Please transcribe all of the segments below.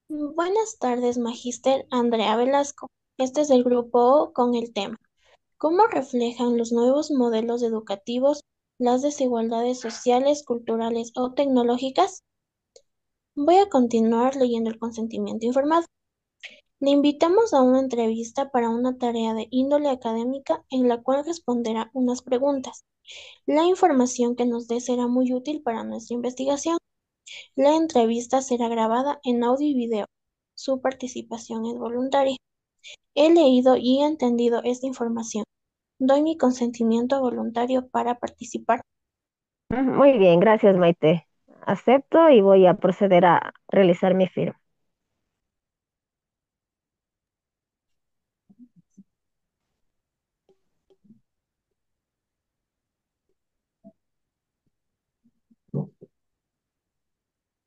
Buenas tardes, Magíster Andrea Velasco. Este es el grupo O con el tema ¿Cómo reflejan los nuevos modelos educativos las desigualdades sociales, culturales o tecnológicas? Voy a continuar leyendo el consentimiento informado. Le invitamos a una entrevista para una tarea de índole académica en la cual responderá unas preguntas. La información que nos dé será muy útil para nuestra investigación. La entrevista será grabada en audio y video. Su participación es voluntaria. He leído y entendido esta información. Doy mi consentimiento voluntario para participar. Muy bien, gracias, Maite. Acepto y voy a proceder a realizar mi firma.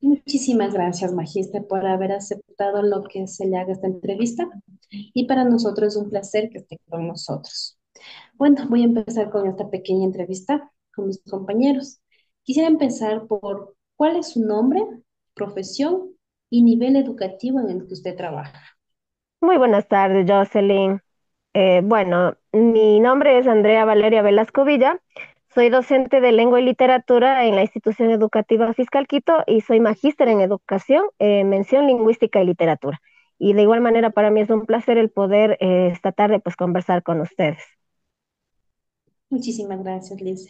Muchísimas gracias, Magíster, por haber aceptado lo que se le haga esta entrevista. Y para nosotros es un placer que esté con nosotros. Bueno, voy a empezar con esta pequeña entrevista con mis compañeros. Quisiera empezar por cuál es su nombre, profesión y nivel educativo en el que usted trabaja. Muy buenas tardes, Jocelyn. Bueno, mi nombre es Andrea Valeria Velasco Villa. Soy docente de lengua y literatura en la institución educativa Fiscal Quito y soy magíster en educación, mención lingüística y literatura. Y de igual manera para mí es un placer el poder esta tarde pues conversar con ustedes. Muchísimas gracias, Liz.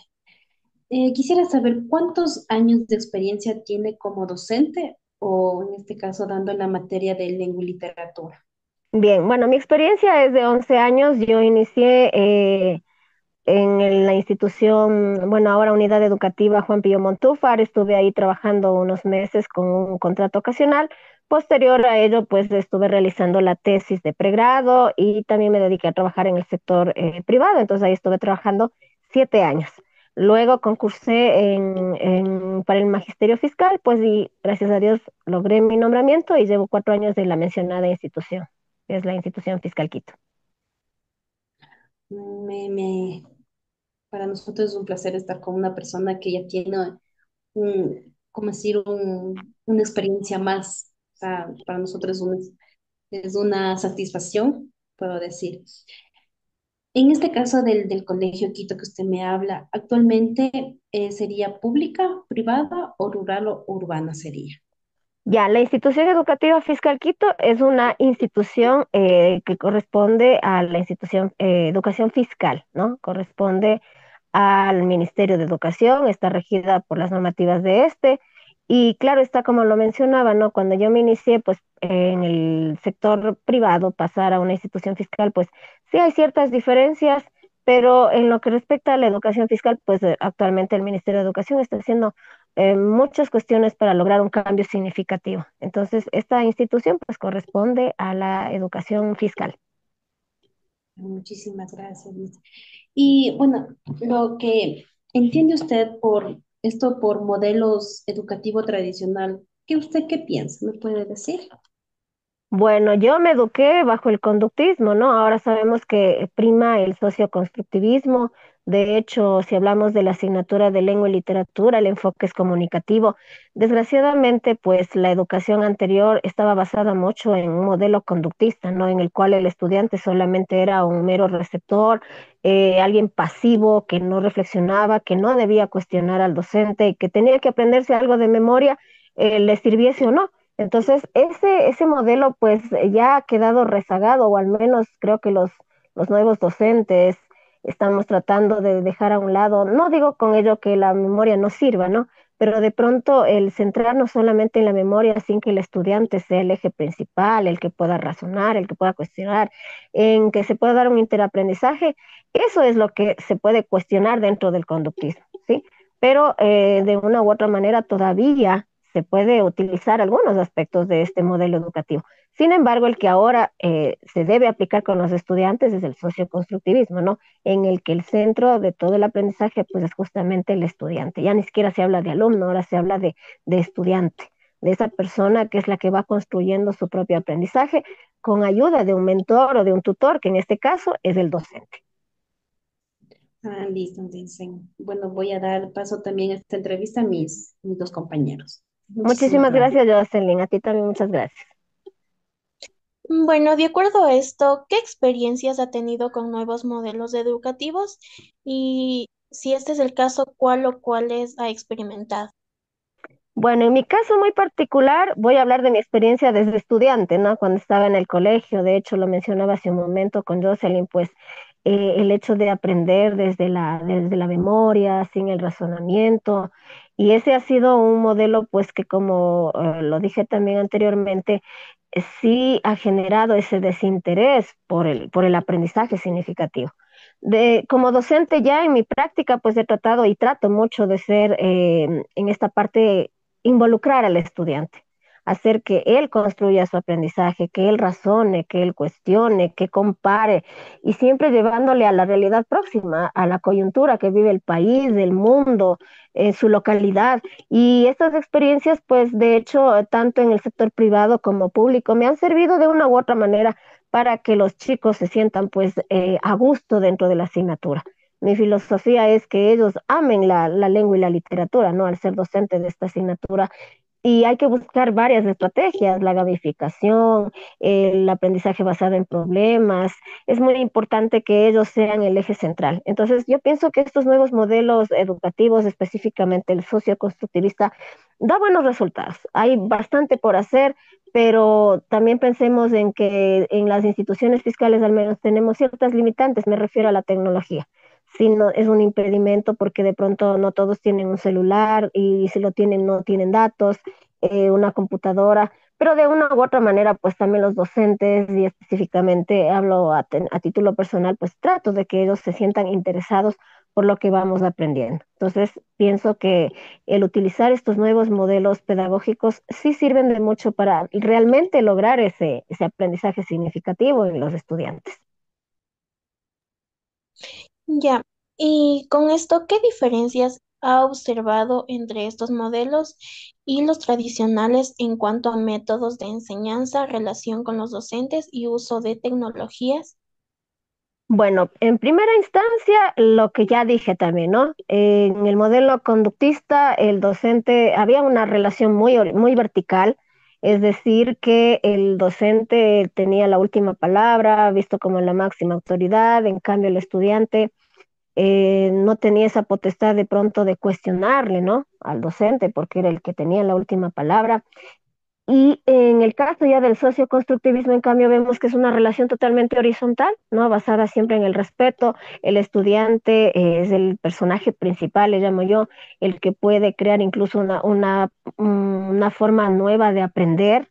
Quisiera saber cuántos años de experiencia tiene como docente o en este caso dando la materia de lengua y literatura. Bien, bueno, mi experiencia es de 11 años. Yo inicié la institución, bueno, ahora Unidad Educativa Juan Pío Montúfar. Estuve ahí trabajando unos meses con un contrato ocasional. Posterior a ello, pues estuve realizando la tesis de pregrado y también me dediqué a trabajar en el sector privado. Entonces ahí estuve trabajando 7 años. Luego concursé para el magisterio fiscal, pues y gracias a Dios logré mi nombramiento y llevo 4 años de la mencionada institución, que es la institución Fiscal Quito. Me, me, para nosotros es un placer estar con una persona que ya tiene como decir, una experiencia más. O sea, para nosotros es una satisfacción, puedo decir. En este caso del Colegio Quito que usted me habla, actualmente ¿sería pública, privada o rural o urbana sería? Ya, la institución educativa Fiscal Quito es una institución que corresponde a la institución educación fiscal, ¿no? Corresponde al Ministerio de Educación, está regida por las normativas de este. Y claro, está como lo mencionaba, ¿no? Cuando yo me inicié, pues en el sector privado, pasar a una institución fiscal, pues sí hay ciertas diferencias, pero en lo que respecta a la educación fiscal, pues actualmente el Ministerio de Educación está haciendo muchas cuestiones para lograr un cambio significativo. Entonces, esta institución pues corresponde a la educación fiscal. Muchísimas gracias, Liz. Y bueno, lo que entiende usted por esto, por modelos educativo tradicional, ¿qué piensa? ¿Me puede decir? Bueno, yo me eduqué bajo el conductismo, ¿no? Ahora sabemos que prima el socioconstructivismo. De hecho, si hablamos de la asignatura de lengua y literatura, el enfoque es comunicativo. Desgraciadamente, pues la educación anterior estaba basada mucho en un modelo conductista, ¿no? En el cual el estudiante solamente era un mero receptor, alguien pasivo que no reflexionaba, que no debía cuestionar al docente y que tenía que aprenderse algo de memoria, le sirviese o no. Entonces, ese modelo pues ya ha quedado rezagado, o al menos creo que los nuevos docentes estamos tratando de dejar a un lado, no digo con ello que la memoria no sirva, ¿no? Pero de pronto el centrarnos solamente en la memoria sin que el estudiante sea el eje principal, el que pueda razonar, el que pueda cuestionar, en que se pueda dar un interaprendizaje, eso es lo que se puede cuestionar dentro del conductismo, ¿sí? Pero de una u otra manera todavía se puede utilizar algunos aspectos de este modelo educativo. Sin embargo, el que ahora se debe aplicar con los estudiantes es el socioconstructivismo, ¿no? En el que el centro de todo el aprendizaje pues es justamente el estudiante. Ya ni siquiera se habla de alumno, ahora se habla de estudiante, de esa persona que es la que va construyendo su propio aprendizaje con ayuda de un mentor o de un tutor, que en este caso es el docente. Ah, listo, dicen. Bueno, voy a dar paso también a esta entrevista a mis dos compañeros. Muchísimas Muchísimas gracias. gracias, Jocelyn. A ti también muchas gracias. Bueno, de acuerdo a esto, ¿qué experiencias ha tenido con nuevos modelos educativos? Y si este es el caso, ¿cuál o cuáles ha experimentado? Bueno, en mi caso muy particular, voy a hablar de mi experiencia desde estudiante, ¿no? Cuando estaba en el colegio, de hecho lo mencionaba hace un momento con Jocelyn, pues el hecho de aprender desde la memoria, sin el razonamiento, y ese ha sido un modelo, pues que como lo dije también anteriormente, sí ha generado ese desinterés por el aprendizaje significativo. Como docente ya en mi práctica, pues he tratado y trato mucho de ser en esta parte involucrar al estudiante, hacer que él construya su aprendizaje, que él razone, que él cuestione, que compare y siempre llevándole a la realidad próxima, a la coyuntura que vive el país, el mundo, su localidad. Y estas experiencias, pues de hecho, tanto en el sector privado como público, me han servido de una u otra manera para que los chicos se sientan pues a gusto dentro de la asignatura. Mi filosofía es que ellos amen la lengua y la literatura, ¿no? Al ser docente de esta asignatura, y hay que buscar varias estrategias, la gamificación, el aprendizaje basado en problemas. Es muy importante que ellos sean el eje central. Entonces, yo pienso que estos nuevos modelos educativos, específicamente el socioconstructivista, da buenos resultados. Hay bastante por hacer, pero también pensemos en que en las instituciones fiscales al menos tenemos ciertas limitantes, me refiero a la tecnología. Si no, es un impedimento porque de pronto no todos tienen un celular y si lo tienen no tienen datos, una computadora, pero de una u otra manera pues también los docentes y específicamente hablo a título personal pues trato de que ellos se sientan interesados por lo que vamos aprendiendo. Entonces pienso que el utilizar estos nuevos modelos pedagógicos sí sirven de mucho para realmente lograr ese aprendizaje significativo en los estudiantes. Ya, y con esto, ¿qué diferencias ha observado entre estos modelos y los tradicionales en cuanto a métodos de enseñanza, relación con los docentes y uso de tecnologías? Bueno, en primera instancia, lo que ya dije también, ¿no? En el modelo conductista, el docente, había una relación muy vertical, es decir, que el docente tenía la última palabra, visto como la máxima autoridad, en cambio el estudiante no tenía esa potestad de pronto de cuestionarle, ¿no? Al docente, porque era el que tenía la última palabra. Y en el caso ya del socioconstructivismo, en cambio, vemos que es una relación totalmente horizontal, ¿no? Basada siempre en el respeto. El estudiante es el personaje principal, le llamo yo, el que puede crear incluso una forma nueva de aprender,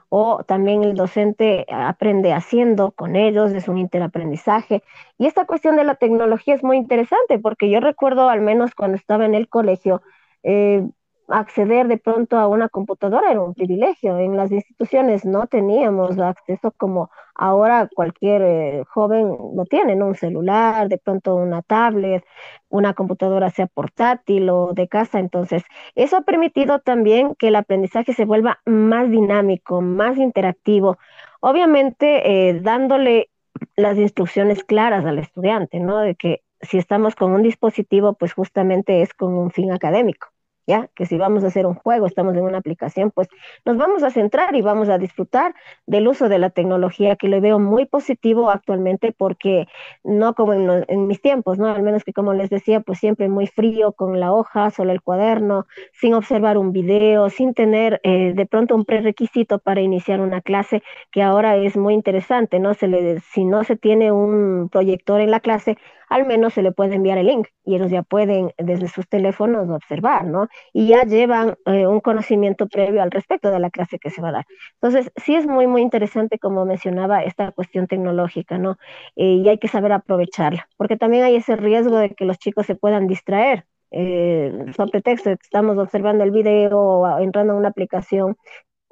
o también el docente aprende haciendo con ellos, es un interaprendizaje. Y esta cuestión de la tecnología es muy interesante porque yo recuerdo, al menos cuando estaba en el colegio, eh, acceder de pronto a una computadora era un privilegio. En las instituciones no teníamos acceso como ahora cualquier joven lo tiene, ¿no? Un celular, de pronto una tablet, una computadora sea portátil o de casa. Entonces, eso ha permitido también que el aprendizaje se vuelva más dinámico, más interactivo, obviamente dándole las instrucciones claras al estudiante, ¿no? De que si estamos con un dispositivo, pues justamente es con un fin académico. ¿Ya? Que si vamos a hacer un juego, estamos en una aplicación, pues nos vamos a centrar y vamos a disfrutar del uso de la tecnología, que lo veo muy positivo actualmente porque no como en mis tiempos, ¿no? Al menos que como les decía, pues siempre muy frío con la hoja, solo el cuaderno, sin observar un video, sin tener de pronto un prerequisito para iniciar una clase, que ahora es muy interesante, ¿no? Si no se tiene un proyector en la clase, al menos se le puede enviar el link y ellos ya pueden desde sus teléfonos observar, ¿no? Y ya llevan un conocimiento previo al respecto de la clase que se va a dar. Entonces, sí es muy interesante, como mencionaba, esta cuestión tecnológica, ¿no? Y hay que saber aprovecharla, porque también hay ese riesgo de que los chicos se puedan distraer. Sobre pretexto de que estamos observando el video o entrando a una aplicación,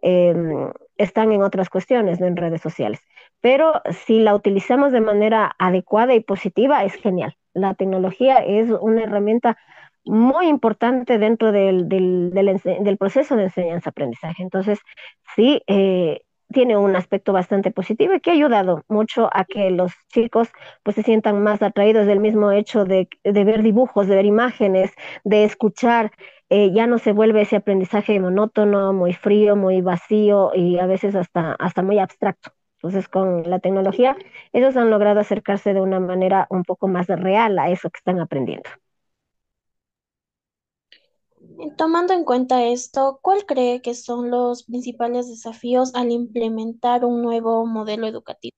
eh, están en otras cuestiones, ¿no? En redes sociales. Pero si la utilizamos de manera adecuada y positiva, es genial. La tecnología es una herramienta muy importante dentro del proceso de enseñanza-aprendizaje. Entonces, sí, tiene un aspecto bastante positivo y que ha ayudado mucho a que los chicos pues se sientan más atraídos del mismo hecho de ver dibujos, de ver imágenes, de escuchar. Ya no se vuelve ese aprendizaje monótono, muy frío, muy vacío y a veces hasta muy abstracto. Entonces, con la tecnología, ellos han logrado acercarse de una manera un poco más real a eso que están aprendiendo. Tomando en cuenta esto, ¿cuál cree que son los principales desafíos al implementar un nuevo modelo educativo?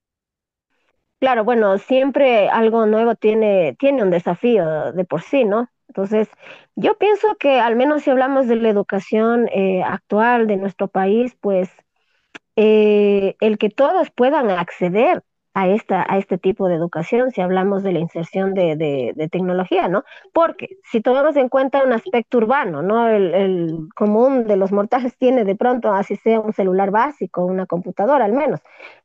Claro, bueno, siempre algo nuevo tiene un desafío de por sí, ¿no? Entonces, yo pienso que al menos si hablamos de la educación actual de nuestro país, pues el que todos puedan acceder a este tipo de educación, si hablamos de la inserción de tecnología, ¿no? Porque si tomamos en cuenta un aspecto urbano, ¿no? El común de los mortales tiene de pronto, así sea un celular básico, una computadora al menos,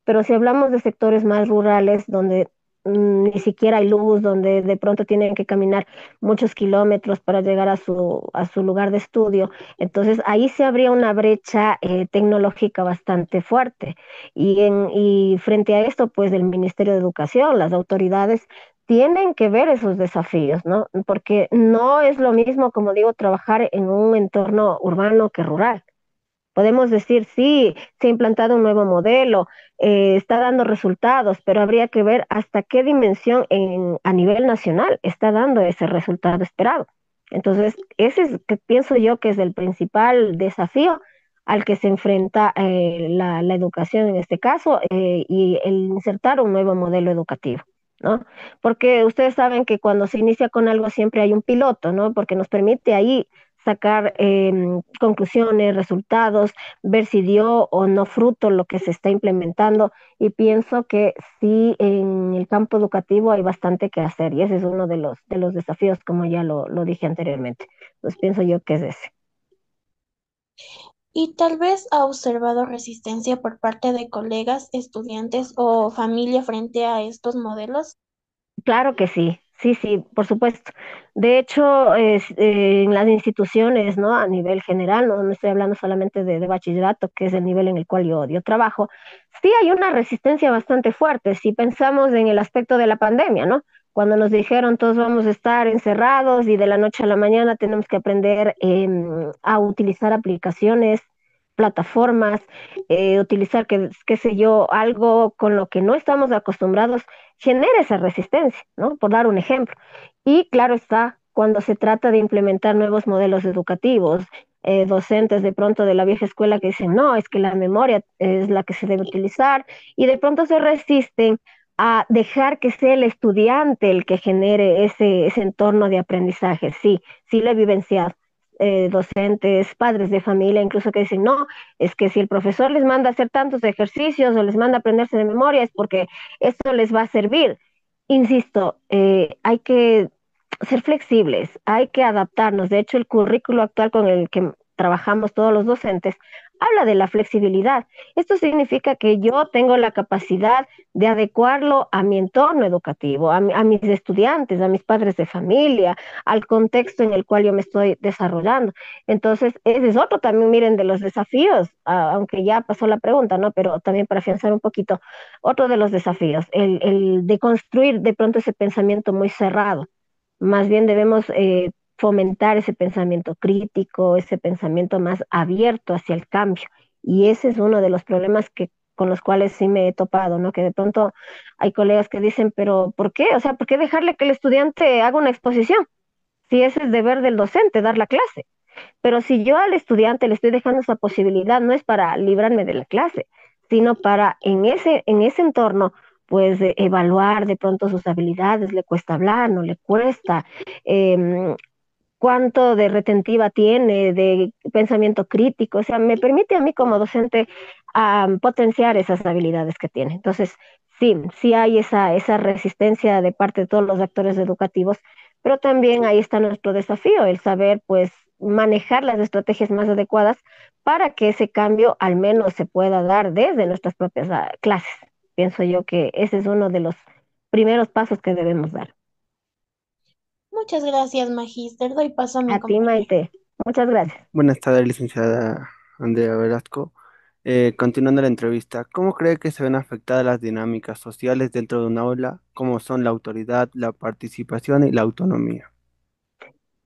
pero si hablamos de sectores más rurales donde ni siquiera hay luz, donde de pronto tienen que caminar muchos kilómetros para llegar a su lugar de estudio, entonces ahí se abría una brecha tecnológica bastante fuerte. Y frente a esto, pues el Ministerio de Educación, las autoridades tienen que ver esos desafíos, ¿no? Porque no es lo mismo, como digo, trabajar en un entorno urbano que rural. Podemos decir, sí, se ha implantado un nuevo modelo, está dando resultados, pero habría que ver hasta qué dimensión a nivel nacional está dando ese resultado esperado. Entonces, ese es que pienso yo que es el principal desafío al que se enfrenta la educación en este caso y el insertar un nuevo modelo educativo. ¿No? Porque ustedes saben que cuando se inicia con algo siempre hay un piloto, ¿no? Porque nos permite ahí sacar conclusiones, resultados, ver si dio o no fruto lo que se está implementando. Y pienso que sí, en el campo educativo hay bastante que hacer y ese es uno de los desafíos, como ya lo dije anteriormente. Entonces pienso yo que es ese. Y tal vez ha observado resistencia por parte de colegas, estudiantes o familia frente a estos modelos. Claro que sí, sí, sí, por supuesto. De hecho, en las instituciones, ¿no? A nivel general, no estoy hablando solamente de bachillerato, que es el nivel en el cual yo trabajo, sí hay una resistencia bastante fuerte. Si pensamos en el aspecto de la pandemia, ¿no? Cuando nos dijeron todos vamos a estar encerrados y de la noche a la mañana tenemos que aprender a utilizar aplicaciones, plataformas, utilizar, qué sé yo, algo con lo que no estamos acostumbrados genera esa resistencia, ¿no? Por dar un ejemplo. Y claro está, cuando se trata de implementar nuevos modelos educativos, docentes de pronto de la vieja escuela que dicen, no, es que la memoria es la que se debe utilizar, y de pronto se resisten a dejar que sea el estudiante el que genere ese entorno de aprendizaje. Sí, sí lo he vivenciado. Docentes, padres de familia, incluso que dicen, no, es que si el profesor les manda a hacer tantos ejercicios o les manda a aprenderse de memoria es porque esto les va a servir. Insisto, hay que ser flexibles, hay que adaptarnos. De hecho, el currículo actual con el que trabajamos todos los docentes habla de la flexibilidad. Esto significa que yo tengo la capacidad de adecuarlo a mi entorno educativo, a mis estudiantes, a mis padres de familia, al contexto en el cual yo me estoy desarrollando. Entonces, ese es otro también, miren, de los desafíos, aunque ya pasó la pregunta, ¿no? Pero también para afianzar un poquito, otro de los desafíos, el de construir de pronto ese pensamiento muy cerrado. Más bien debemos fomentar ese pensamiento crítico, ese pensamiento más abierto hacia el cambio. Y ese es uno de los problemas con los cuales sí me he topado, ¿no? Que de pronto hay colegas que dicen, pero ¿por qué? O sea, ¿por qué dejarle que el estudiante haga una exposición? Si ese es deber del docente, dar la clase. Pero si yo al estudiante le estoy dejando esa posibilidad, no es para librarme de la clase, sino para en ese entorno, pues evaluar de pronto sus habilidades, le cuesta hablar, no le cuesta, eh, cuánto de retentiva tiene, de pensamiento crítico, o sea, me permite a mí como docente potenciar esas habilidades que tiene. Entonces, sí, sí hay esa resistencia de parte de todos los actores educativos, pero también ahí está nuestro desafío, el saber pues manejar las estrategias más adecuadas para que ese cambio al menos se pueda dar desde nuestras propias clases. Pienso yo que ese es uno de los primeros pasos que debemos dar. Muchas gracias, Magíster. Doy paso a mi A ti, compañero. Maite. Muchas gracias. Buenas tardes, licenciada Andrea Velasco. Continuando la entrevista, ¿cómo cree que se ven afectadas las dinámicas sociales dentro de un aula, como son la autoridad, la participación y la autonomía?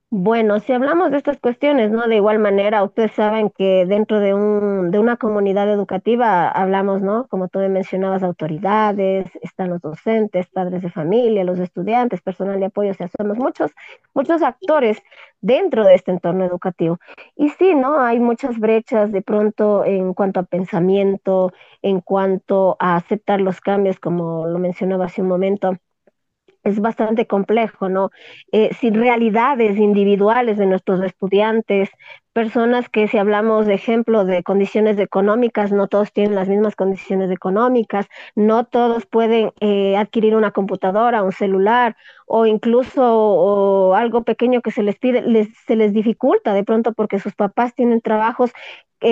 Bueno, si hablamos de estas cuestiones, ¿no? De igual manera, ustedes saben que dentro de una comunidad educativa hablamos, ¿no? Como tú me mencionabas, autoridades, están los docentes, padres de familia, los estudiantes, personal de apoyo, o sea, somos muchos actores dentro de este entorno educativo. Y sí, ¿no? Hay muchas brechas de pronto en cuanto a pensamiento, en cuanto a aceptar los cambios, como lo mencionaba hace un momento, es bastante complejo, ¿no? Sin realidades individuales de nuestros estudiantes, personas que si hablamos de ejemplo de condiciones económicas, no todos tienen las mismas condiciones económicas, no todos pueden adquirir una computadora, un celular o incluso o algo pequeño que se les pide, se les dificulta de pronto porque sus papás tienen trabajos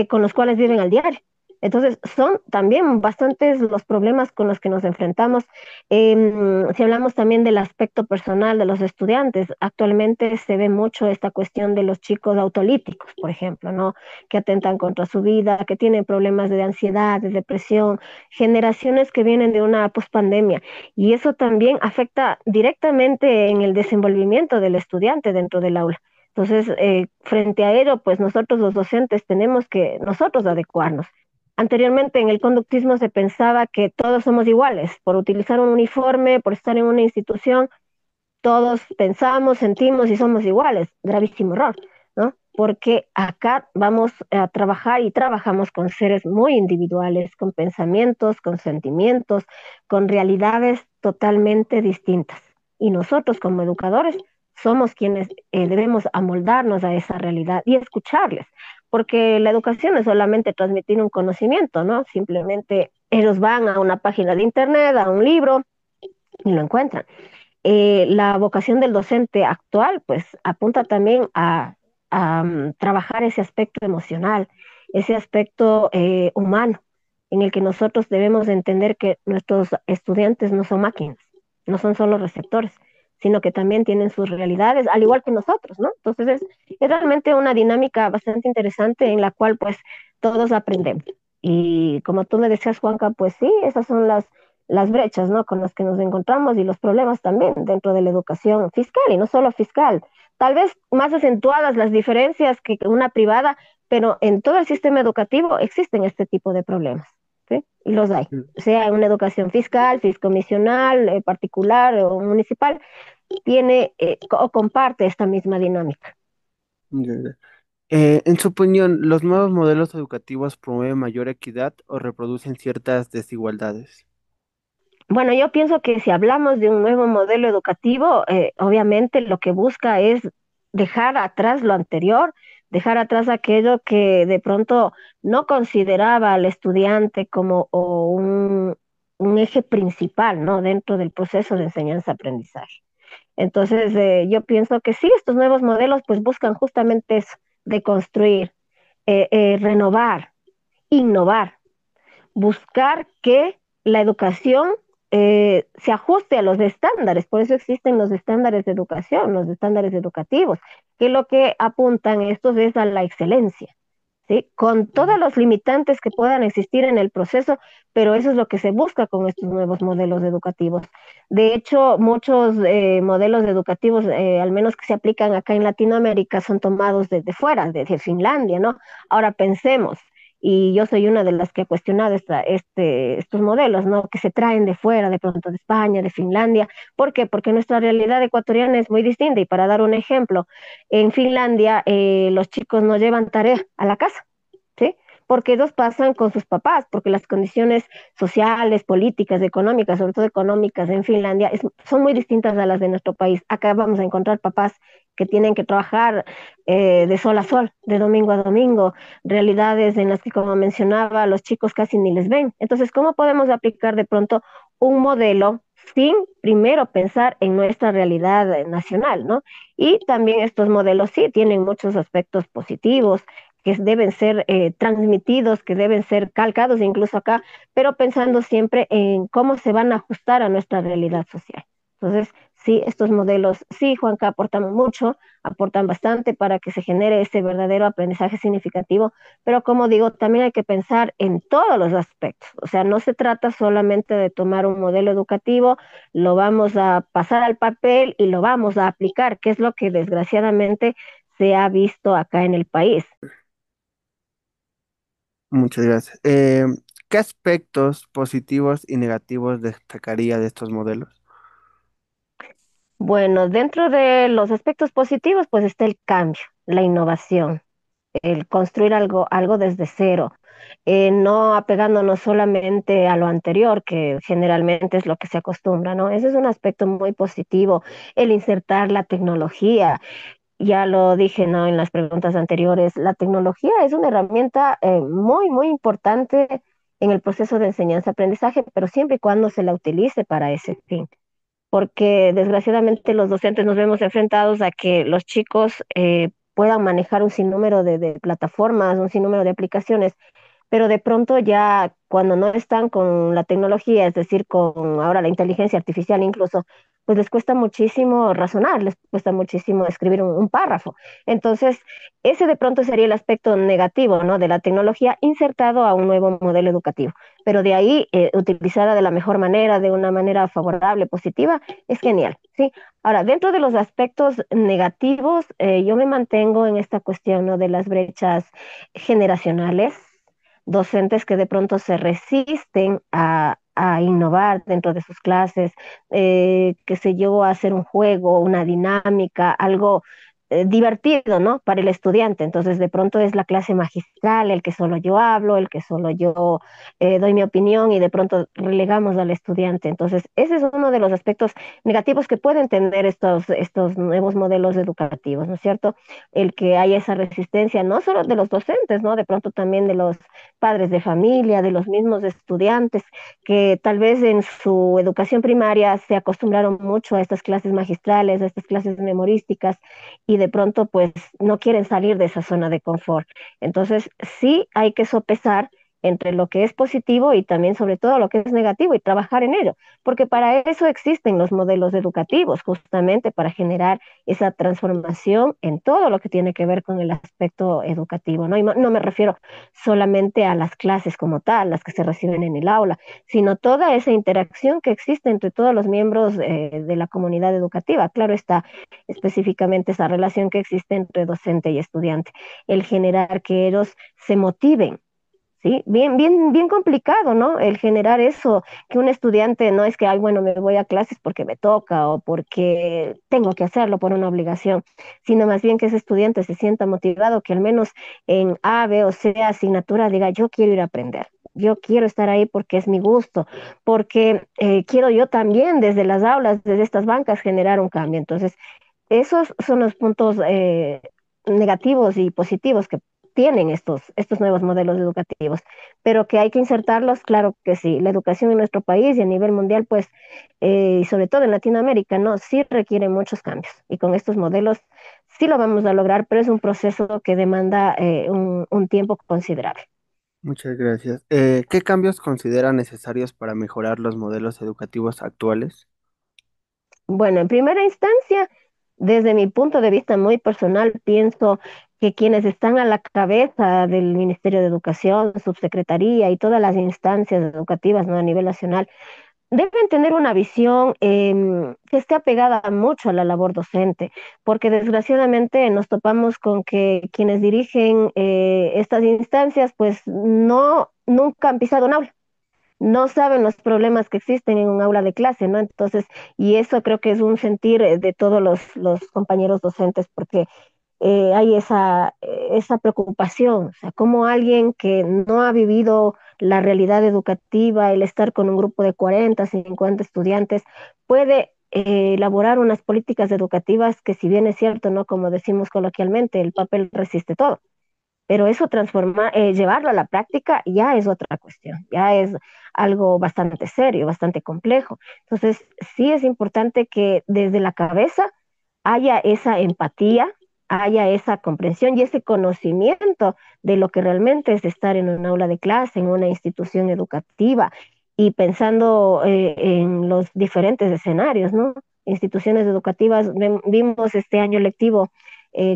con los cuales viven al diario. Entonces, son también bastantes los problemas con los que nos enfrentamos. Si hablamos también del aspecto personal de los estudiantes, actualmente se ve mucho esta cuestión de los chicos autolíticos, por ejemplo, ¿no? Que atentan contra su vida, que tienen problemas de ansiedad, de depresión, generaciones que vienen de una pospandemia. Y eso también afecta directamente en el desenvolvimiento del estudiante dentro del aula. Entonces, frente a ello, pues nosotros los docentes tenemos que nosotros adecuarnos. Anteriormente en el conductismo se pensaba que todos somos iguales, por utilizar un uniforme, por estar en una institución, todos pensamos, sentimos y somos iguales. Gravísimo error, ¿no? Porque acá vamos a trabajar y trabajamos con seres muy individuales, con pensamientos, con sentimientos, con realidades totalmente distintas. Y nosotros como educadores somos quienes debemos amoldarnos a esa realidad y escucharles, porque la educación no es solamente transmitir un conocimiento, ¿no? Simplemente ellos van a una página de internet, a un libro y lo encuentran. La vocación del docente actual, pues apunta también a trabajar ese aspecto emocional, ese aspecto humano, en el que nosotros debemos de entender que nuestros estudiantes no son máquinas, no son solo receptores, sino que también tienen sus realidades, al igual que nosotros, ¿no? Entonces es realmente una dinámica bastante interesante en la cual pues todos aprendemos. Y como tú me decías, Juanca, pues sí, esas son las brechas, ¿no? Con las que nos encontramos y los problemas también dentro de la educación fiscal y no solo fiscal. Tal vez más acentuadas las diferencias que una privada, pero en todo el sistema educativo existen este tipo de problemas, ¿sí? Y los hay, sea en una educación fiscal, fiscomisional, particular o municipal, tiene o comparte esta misma dinámica. Ya, ya. En su opinión, ¿los nuevos modelos educativos promueven mayor equidad o reproducen ciertas desigualdades? Bueno, yo pienso que si hablamos de un nuevo modelo educativo, obviamente lo que busca es dejar atrás lo anterior, dejar atrás aquello que de pronto no consideraba al estudiante como un eje principal, ¿no? Dentro del proceso de enseñanza-aprendizaje. Entonces, yo pienso que sí, estos nuevos modelos pues buscan justamente eso, de construir, renovar, innovar, buscar que la educación se ajuste a los estándares, por eso existen los estándares de educación, los estándares educativos, que lo que apuntan estos es a la excelencia, ¿sí? Con todos los limitantes que puedan existir en el proceso, pero eso es lo que se busca con estos nuevos modelos educativos. De hecho, muchos modelos educativos, al menos que se aplican acá en Latinoamérica, son tomados desde fuera, desde Finlandia, ¿no? Ahora pensemos, y yo soy una de las que ha cuestionado estos modelos, ¿no? Que se traen de fuera, de pronto de España, de Finlandia. ¿Por qué? Porque nuestra realidad ecuatoriana es muy distinta. Y para dar un ejemplo, en Finlandia los chicos no llevan tarea a la casa, ¿sí? Porque ellos pasan con sus papás, porque las condiciones sociales, políticas, económicas, sobre todo económicas en Finlandia, son muy distintas a las de nuestro país. Acá vamos a encontrar papás que tienen que trabajar de sol a sol, de domingo a domingo, realidades en las que, como mencionaba, los chicos casi ni les ven. Entonces, ¿cómo podemos aplicar de pronto un modelo sin primero pensar en nuestra realidad nacional, ¿no? Y también estos modelos sí tienen muchos aspectos positivos que deben ser transmitidos, que deben ser calcados incluso acá, pero pensando siempre en cómo se van a ajustar a nuestra realidad social. Entonces, Sí, estos modelos, sí, Juanca, aportan mucho, aportan bastante para que se genere ese verdadero aprendizaje significativo, pero como digo, también hay que pensar en todos los aspectos. O sea, no se trata solamente de tomar un modelo educativo, lo vamos a pasar al papel y lo vamos a aplicar, que es lo que desgraciadamente se ha visto acá en el país. Muchas gracias. ¿Qué aspectos positivos y negativos destacaría de estos modelos? Bueno, dentro de los aspectos positivos, pues está el cambio, la innovación, el construir algo desde cero, no apegándonos solamente a lo anterior, que generalmente es lo que se acostumbra, ¿no? Ese es un aspecto muy positivo, el insertar la tecnología. Ya lo dije, ¿no? En las preguntas anteriores, la tecnología es una herramienta muy, muy importante en el proceso de enseñanza-aprendizaje, pero siempre y cuando se la utilice para ese fin, porque desgraciadamente los docentes nos vemos enfrentados a que los chicos puedan manejar un sinnúmero de plataformas, un sinnúmero de aplicaciones, pero de pronto ya cuando no están con la tecnología, es decir, con ahora la inteligencia artificial incluso, pues les cuesta muchísimo razonar, les cuesta muchísimo escribir un párrafo. Entonces, ese de pronto sería el aspecto negativo, ¿no? De la tecnología insertado a un nuevo modelo educativo. Pero de ahí, utilizada de la mejor manera, de una manera favorable, positiva, es genial, ¿sí? Ahora, dentro de los aspectos negativos, yo me mantengo en esta cuestión, ¿no? De las brechas generacionales, docentes que de pronto se resisten a innovar dentro de sus clases, qué sé yo, a hacer un juego, una dinámica, algo divertido, ¿no? Para el estudiante. Entonces, de pronto es la clase magistral, el que solo yo hablo, el que solo yo doy mi opinión y de pronto relegamos al estudiante. Entonces, ese es uno de los aspectos negativos que pueden tener estos nuevos modelos educativos, ¿no es cierto? El que haya esa resistencia, no solo de los docentes, ¿no? De pronto también de los padres de familia, de los mismos estudiantes, que tal vez en su educación primaria se acostumbraron mucho a estas clases magistrales, a estas clases memorísticas, y de pronto pues no quieren salir de esa zona de confort. Entonces, sí hay que sopesar entre lo que es positivo y también sobre todo lo que es negativo y trabajar en ello, porque para eso existen los modelos educativos, justamente para generar esa transformación en todo lo que tiene que ver con el aspecto educativo, ¿no? Y no me refiero solamente a las clases como tal, las que se reciben en el aula, sino toda esa interacción que existe entre todos los miembros de la comunidad educativa. Claro está, específicamente esa relación que existe entre docente y estudiante, el generar que ellos se motiven. Sí, bien, bien, bien complicado, ¿no? El generar eso, que un estudiante no es que, ay, bueno, me voy a clases porque me toca o porque tengo que hacerlo por una obligación, sino más bien que ese estudiante se sienta motivado, que al menos en A, B o C asignatura diga, yo quiero ir a aprender. Yo quiero estar ahí porque es mi gusto, porque quiero yo también desde las aulas, desde estas bancas, generar un cambio. Entonces, esos son los puntos negativos y positivos que tienen estos nuevos modelos educativos, pero que hay que insertarlos, claro que sí. La educación en nuestro país y a nivel mundial, pues, y sobre todo en Latinoamérica, ¿no? Sí requiere muchos cambios y con estos modelos sí lo vamos a lograr, pero es un proceso que demanda un tiempo considerable. Muchas gracias. ¿Qué cambios considera necesarios para mejorar los modelos educativos actuales? Bueno, en primera instancia, desde mi punto de vista muy personal, pienso que quienes están a la cabeza del Ministerio de Educación, Subsecretaría y todas las instancias educativas, ¿no? A nivel nacional, deben tener una visión que esté apegada mucho a la labor docente, porque desgraciadamente nos topamos con que quienes dirigen estas instancias, pues no, nunca han pisado un aula, no saben los problemas que existen en un aula de clase, ¿no? Entonces, y eso creo que es un sentir de todos los compañeros docentes, porque hay esa preocupación, o sea, como alguien que no ha vivido la realidad educativa, el estar con un grupo de 40, 50 estudiantes, puede elaborar unas políticas educativas que si bien es cierto, ¿no? Como decimos coloquialmente, el papel resiste todo, pero eso llevarlo a la práctica ya es otra cuestión, ya es algo bastante serio, bastante complejo. Entonces, sí es importante que desde la cabeza haya esa empatía, haya esa comprensión y ese conocimiento de lo que realmente es estar en un aula de clase, en una institución educativa y pensando en los diferentes escenarios, ¿no? instituciones educativas. Vimos este año lectivo,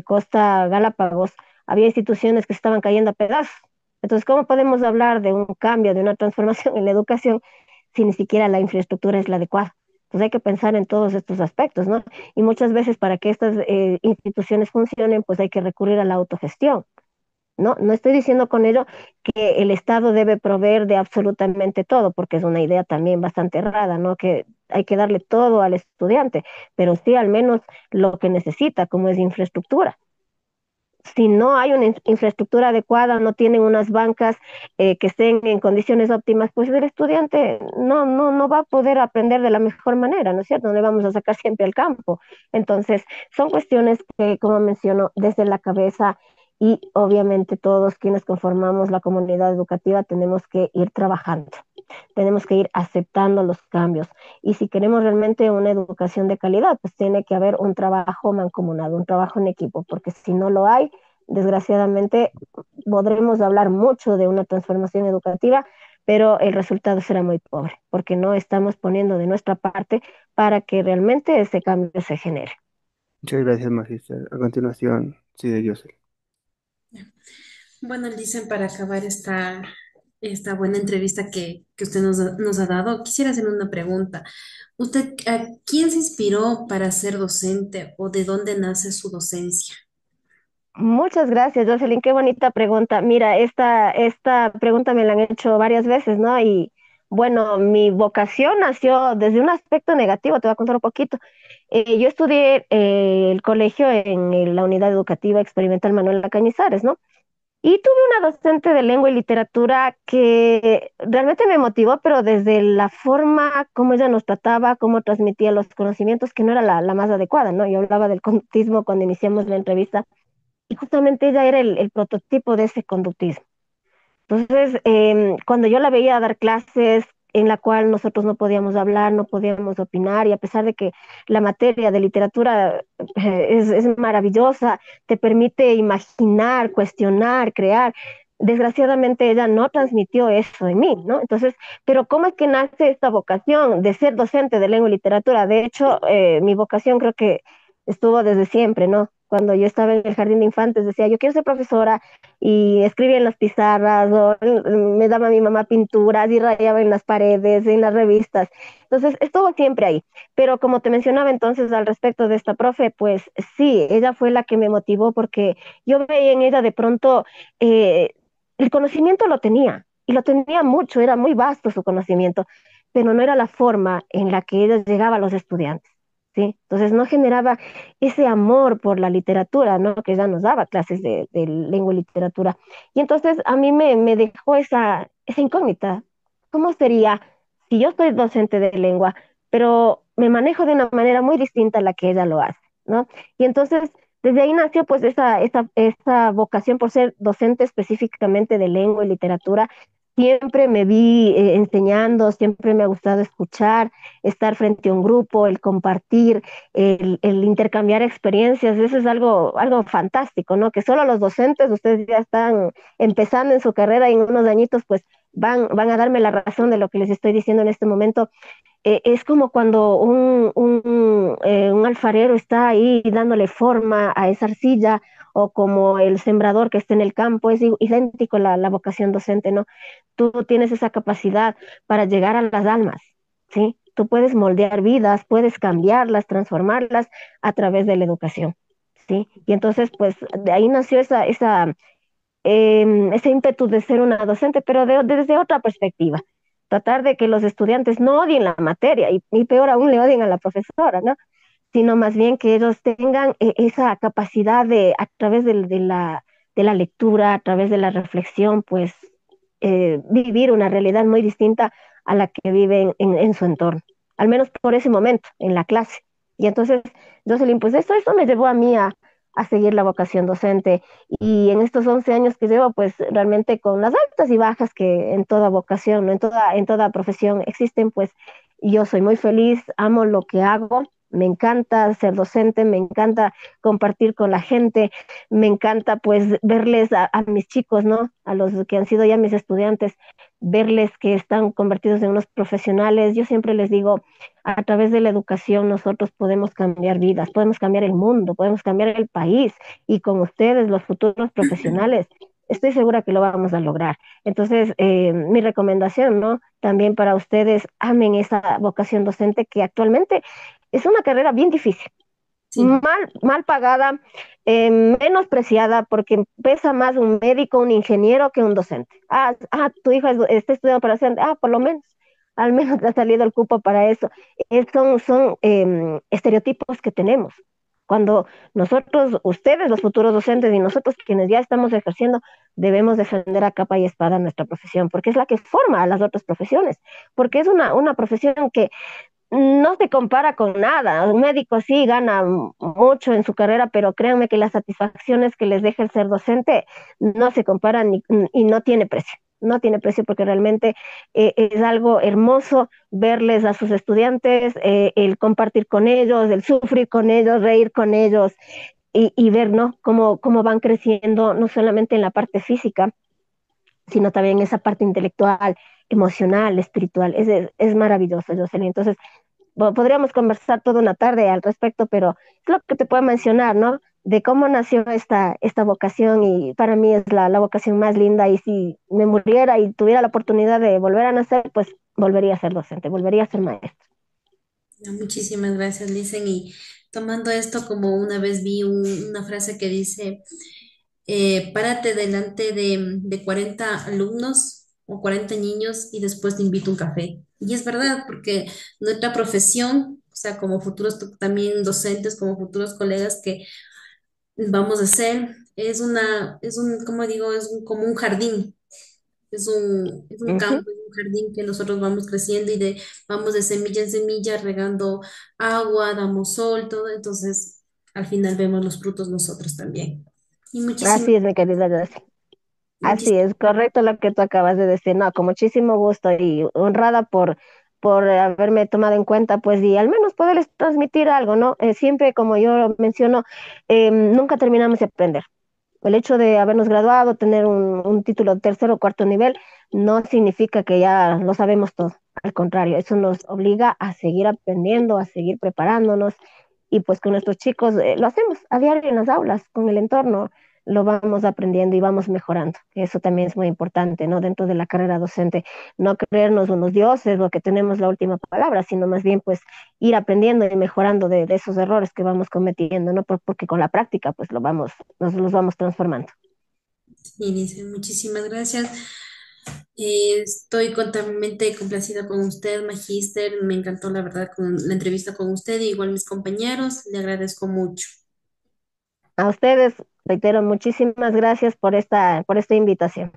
Costa Galápagos, había instituciones que estaban cayendo a pedazos. Entonces, ¿cómo podemos hablar de un cambio, de una transformación en la educación si ni siquiera la infraestructura es la adecuada? Entonces hay que pensar en todos estos aspectos, ¿no? Y muchas veces para que estas instituciones funcionen, pues hay que recurrir a la autogestión. No, no estoy diciendo con ello que el Estado debe proveer de absolutamente todo, porque es una idea también bastante errada, ¿no? Que hay que darle todo al estudiante, pero sí al menos lo que necesita, como es infraestructura. Si no hay una infraestructura adecuada, no tienen unas bancas que estén en condiciones óptimas, pues el estudiante no va a poder aprender de la mejor manera, ¿no es cierto? No le vamos a sacar siempre al campo. Entonces, son cuestiones que, como menciono, desde la cabeza y obviamente todos quienes conformamos la comunidad educativa tenemos que ir trabajando, tenemos que ir aceptando los cambios. Y si queremos realmente una educación de calidad, pues tiene que haber un trabajo mancomunado, un trabajo en equipo, porque si no lo hay, desgraciadamente podremos hablar mucho de una transformación educativa, pero el resultado será muy pobre, porque no estamos poniendo de nuestra parte para que realmente ese cambio se genere. Muchas gracias, Magister. A continuación, sí, de Joseph. Bueno, dicen para acabar esta buena entrevista que usted nos ha dado, quisiera hacer una pregunta. ¿Usted a quién se inspiró para ser docente o de dónde nace su docencia? Muchas gracias, Jocelyn. Qué bonita pregunta. Mira, esta pregunta me la han hecho varias veces, ¿no? Y bueno, mi vocación nació desde un aspecto negativo, te voy a contar un poquito. Yo estudié el colegio en la unidad educativa experimental Manuel Cañizares, ¿no? Y tuve una docente de lengua y literatura que realmente me motivó, pero desde la forma como ella nos trataba, cómo transmitía los conocimientos, que no era la más adecuada, ¿no? Yo hablaba del conductismo cuando iniciamos la entrevista y justamente ella era el prototipo de ese conductismo. Entonces, cuando yo la veía dar clases en la cual nosotros no podíamos hablar, no podíamos opinar, y a pesar de que la materia de literatura es maravillosa, te permite imaginar, cuestionar, crear, desgraciadamente ella no transmitió eso en mí, ¿no? Entonces, pero ¿cómo es que nace esta vocación de ser docente de lengua y literatura? De hecho, mi vocación creo que estuvo desde siempre, ¿no? Cuando yo estaba en el jardín de infantes decía, yo quiero ser profesora, y escribía en las pizarras, o me daba a mi mamá pinturas y rayaba en las paredes, en las revistas. Entonces, estuvo siempre ahí. Pero como te mencionaba entonces al respecto de esta profe, pues sí, ella fue la que me motivó porque yo veía en ella de pronto el conocimiento lo tenía, y lo tenía mucho, era muy vasto su conocimiento, pero no era la forma en la que ella llegaba a los estudiantes. ¿Sí? Entonces no generaba ese amor por la literatura, ¿no? Que ella nos daba clases de lengua y literatura. Y entonces a mí me dejó esa incógnita. ¿Cómo sería si yo soy docente de lengua, pero me manejo de una manera muy distinta a la que ella lo hace, ¿no? Y entonces desde ahí nació pues esa vocación por ser docente específicamente de lengua y literatura. Siempre me vi enseñando, siempre me ha gustado escuchar, estar frente a un grupo, el compartir, el intercambiar experiencias. Eso es algo fantástico, ¿no? Que solo los docentes, ustedes ya están empezando en su carrera y en unos añitos, pues van a darme la razón de lo que les estoy diciendo en este momento. Es como cuando un alfarero está ahí dándole forma a esa arcilla, o como el sembrador que está en el campo, es idéntico la vocación docente, ¿no? Tú tienes esa capacidad para llegar a las almas, ¿sí? Tú puedes moldear vidas, puedes cambiarlas, transformarlas a través de la educación, ¿sí? Y entonces, pues, de ahí nació ese ímpetu de ser una docente, pero desde otra perspectiva. Tratar de que los estudiantes no odien la materia y peor aún le odien a la profesora, ¿no? Sino más bien que ellos tengan esa capacidad de, a través de la lectura, a través de la reflexión, pues vivir una realidad muy distinta a la que viven en su entorno, al menos por ese momento, en la clase. Y entonces, Jocelyn, pues eso me llevó a mí a seguir la vocación docente. Y en estos 11 años que llevo, pues realmente con las altas y bajas que en toda vocación, ¿no? En toda profesión existen, pues yo soy muy feliz, amo lo que hago, Me encanta ser docente, me encanta compartir con la gente, me encanta pues verles a mis chicos, ¿no? A los que han sido ya mis estudiantes, verles que están convertidos en unos profesionales. Yo siempre les digo, a través de la educación nosotros podemos cambiar vidas, podemos cambiar el mundo, podemos cambiar el país y con ustedes, los futuros profesionales, estoy segura que lo vamos a lograr. Entonces, mi recomendación, ¿no? También para ustedes, amen esa vocación docente que actualmente es una carrera bien difícil, Sí. mal pagada, menospreciada, porque pesa más un médico, un ingeniero que un docente. Tu hijo está estudiando para ser, por lo menos, al menos le ha salido el cupo para eso. Son estereotipos que tenemos. Cuando nosotros, ustedes, los futuros docentes y nosotros quienes ya estamos ejerciendo, debemos defender a capa y espada nuestra profesión, porque es la que forma a las otras profesiones, porque es una profesión que no se compara con nada. Un médico sí gana mucho en su carrera, pero créanme que las satisfacciones que les deja el ser docente no se comparan y no tiene precio. No tiene precio porque realmente es algo hermoso verles a sus estudiantes, el compartir con ellos, el sufrir con ellos, reír con ellos y ver, ¿no? Cómo van creciendo, no solamente en la parte física, sino también esa parte intelectual, emocional, espiritual. Es maravilloso, Jocelyn. Entonces, podríamos conversar toda una tarde al respecto, pero es lo que te puedo mencionar, ¿no? De cómo nació esta vocación y para mí es la vocación más linda y si me muriera y tuviera la oportunidad de volver a nacer, pues volvería a ser docente, volvería a ser maestra. Ya, muchísimas gracias, Licen. Y tomando esto como una vez vi una frase que dice, párate delante de 40 alumnos o 40 niños y después te invito a un café. Y es verdad, porque nuestra profesión, o sea, como futuros también docentes, como futuros colegas que vamos a hacer, como digo, como un jardín. Es un Ujú. campo, es un jardín que nosotros vamos creciendo vamos de semilla en semilla regando agua, damos sol, todo, entonces al final vemos los frutos nosotros también. Y muchísimas, Así es, mi querida Jocelyn. Así muchísimas, es, correcto lo que tú acabas de decir. No, con muchísimo gusto y honrada por haberme tomado en cuenta, pues, y al menos poderles transmitir algo, ¿no? Siempre, como yo menciono, nunca terminamos de aprender. El hecho de habernos graduado, tener un título de tercer o cuarto nivel, no significa que ya lo sabemos todo. Al contrario, eso nos obliga a seguir aprendiendo, a seguir preparándonos. Y pues con nuestros chicos lo hacemos a diario en las aulas, con el entorno, lo vamos aprendiendo y vamos mejorando. Eso también es muy importante, ¿no? Dentro de la carrera docente, no creernos unos dioses o que tenemos la última palabra, sino más bien pues ir aprendiendo y mejorando de esos errores que vamos cometiendo, ¿no? Porque con la práctica pues nos los vamos transformando. y dice, muchísimas gracias. Estoy totalmente complacida con usted, Magíster. Me encantó la verdad con la entrevista con usted, y igual mis compañeros. Le agradezco mucho. A ustedes, reitero, muchísimas gracias por esta invitación.